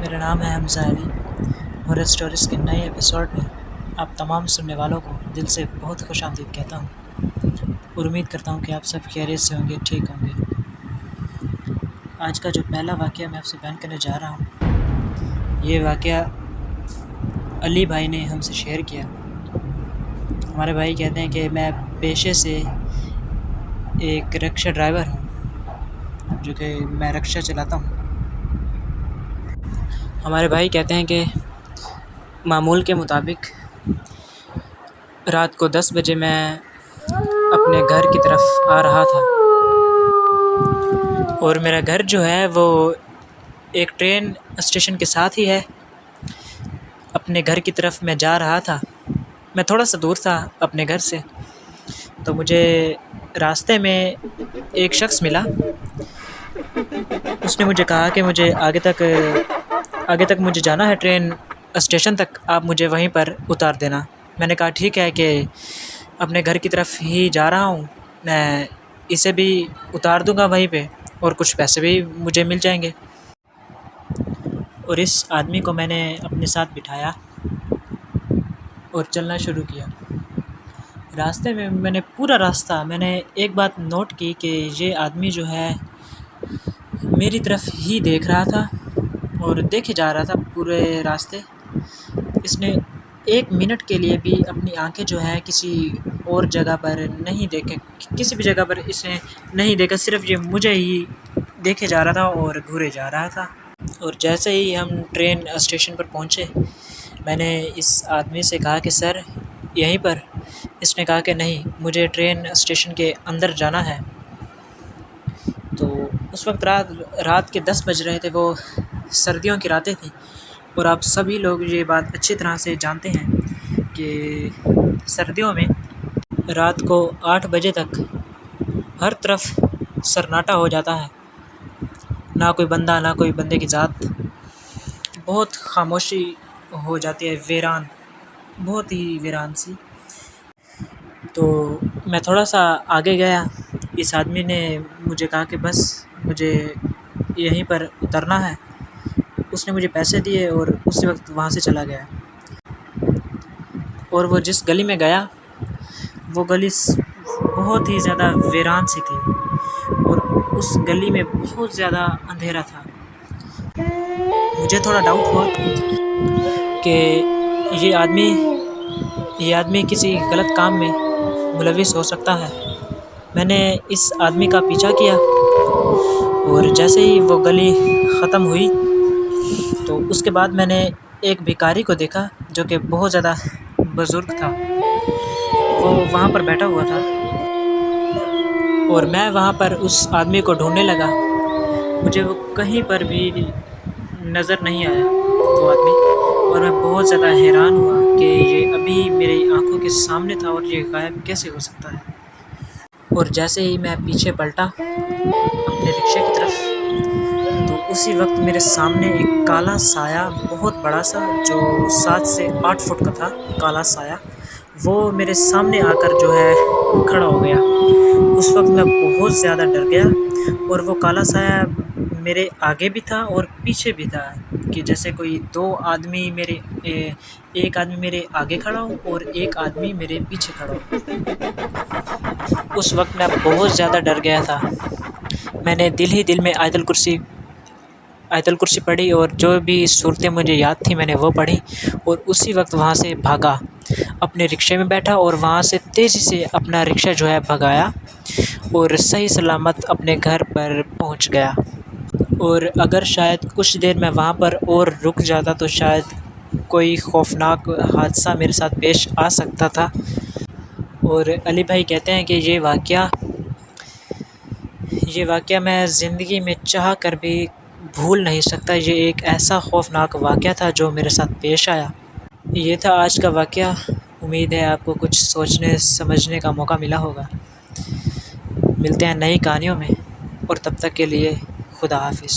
میرا نام ہے حمزہ علی اور اسٹوریز کے نئے ایپیسوڈ میں آپ تمام سننے والوں کو دل سے بہت خوش آمدید کہتا ہوں اور امید کرتا ہوں کہ آپ سب خیریت سے ہوں گے، ٹھیک ہوں گے۔ آج کا جو پہلا واقعہ میں آپ سے بیان کرنے جا رہا ہوں، یہ واقعہ علی بھائی نے ہم سے شیئر کیا۔ ہمارے بھائی کہتے ہیں کہ میں پیشے سے ایک رکشہ ڈرائیور ہوں، جو کہ میں رکشہ چلاتا ہوں۔ ہمارے بھائی کہتے ہیں کہ معمول کے مطابق رات کو 10 بجے میں اپنے گھر کی طرف آ رہا تھا، اور میرا گھر جو ہے وہ ایک ٹرین اسٹیشن کے ساتھ ہی ہے۔ اپنے گھر کی طرف میں جا رہا تھا، میں تھوڑا سا دور تھا اپنے گھر سے، تو مجھے راستے میں ایک شخص ملا۔ اس نے مجھے کہا کہ مجھے آگے تک مجھے جانا ہے، ٹرین اسٹیشن تک، آپ مجھے وہیں پر اتار دینا۔ میں نے کہا ٹھیک ہے کہ اپنے گھر کی طرف ہی جا رہا ہوں، میں اسے بھی اتار دوں گا وہیں پہ، اور کچھ پیسے بھی مجھے مل جائیں گے۔ اور اس آدمی کو میں نے اپنے ساتھ بٹھایا اور چلنا شروع کیا۔ راستے میں میں نے پورا راستہ میں نے ایک بات نوٹ کی کہ یہ آدمی جو ہے میری طرف ہی دیکھ رہا تھا اور دیکھے جا رہا تھا پورے راستے۔ اس نے ایک منٹ کے لیے بھی اپنی آنکھیں جو ہے کسی اور جگہ پر نہیں دیکھے، کسی بھی جگہ پر اس نے نہیں دیکھا، صرف یہ مجھے ہی دیکھے جا رہا تھا اور گھورے جا رہا تھا۔ اور جیسے ہی ہم ٹرین اسٹیشن پر پہنچے، میں نے اس آدمی سے کہا کہ سر یہیں پر؟ اس نے کہا کہ نہیں، مجھے ٹرین اسٹیشن کے اندر جانا ہے۔ تو اس وقت رات کے 10 بج رہے تھے، وہ سردیوں کی راتیں تھیں، اور آپ سبھی لوگ یہ بات اچھی طرح سے جانتے ہیں کہ سردیوں میں رات کو 8 بجے تک ہر طرف سناٹا ہو جاتا ہے، نہ کوئی بندہ نہ کوئی بندے کی ذات، بہت خاموشی ہو جاتی ہے، ویران، بہت ہی ویران سی۔ تو میں تھوڑا سا آگے گیا، اس آدمی نے مجھے کہا کہ بس مجھے یہیں پر اترنا ہے۔ اس نے مجھے پیسے دیے اور اسی وقت وہاں سے چلا گیا۔ اور وہ جس گلی میں گیا، وہ گلی بہت ہی زیادہ ویران سی تھی، اور اس گلی میں بہت زیادہ اندھیرا تھا۔ مجھے تھوڑا ڈاؤٹ ہوا کہ یہ آدمی کسی غلط کام میں ملوث ہو سکتا ہے۔ میں نے اس آدمی کا پیچھا کیا، اور جیسے ہی وہ گلی ختم ہوئی تو اس کے بعد میں نے ایک بھکاری کو دیکھا جو کہ بہت زیادہ بزرگ تھا۔ وہ وہاں پر بیٹھا ہوا تھا، اور میں وہاں پر اس آدمی کو ڈھونڈنے لگا۔ مجھے وہ کہیں پر بھی نظر نہیں آیا، وہ آدمی، اور میں بہت زیادہ حیران ہوا کہ یہ ابھی میری آنکھوں کے سامنے تھا اور یہ غائب کیسے ہو سکتا ہے۔ اور جیسے ہی میں پیچھے پلٹا اپنے رکشے کی طرف، تو اسی وقت میرے سامنے ایک کالا سایہ، بہت بڑا سا، جو 7 سے 8 فٹ کا تھا، کالا سایہ، وہ میرے سامنے آ کر جو ہے کھڑا ہو گیا۔ اس وقت میں بہت زیادہ ڈر گیا، اور وہ کالا سایہ میرے آگے بھی تھا اور پیچھے بھی تھا، کہ جیسے کوئی ایک آدمی میرے آگے کھڑا ہو اور ایک آدمی میرے پیچھے کھڑا ہو۔ اس وقت میں بہت زیادہ ڈر گیا تھا۔ میں نے دل ہی دل میں آیت الکرسی پڑھی، اور جو بھی صورتیں مجھے یاد تھیں میں نے وہ پڑھی، اور اسی وقت وہاں سے بھاگا، اپنے رکشے میں بیٹھا اور وہاں سے تیزی سے اپنا رکشہ جو ہے بھگایا، اور صحیح سلامت اپنے گھر پر پہنچ گیا۔ اور اگر شاید کچھ دیر میں وہاں پر اور رک جاتا تو شاید کوئی خوفناک حادثہ میرے ساتھ پیش آ سکتا تھا۔ اور علی بھائی کہتے ہیں کہ یہ واقعہ میں زندگی میں چاہ کر بھی بھول نہیں سکتا۔ یہ ایک ایسا خوفناک واقعہ تھا جو میرے ساتھ پیش آیا۔ یہ تھا آج کا واقعہ۔ امید ہے آپ کو کچھ سوچنے سمجھنے کا موقع ملا ہوگا۔ ملتے ہیں نئی کہانیوں میں، اور تب تک کے لیے خدا حافظ۔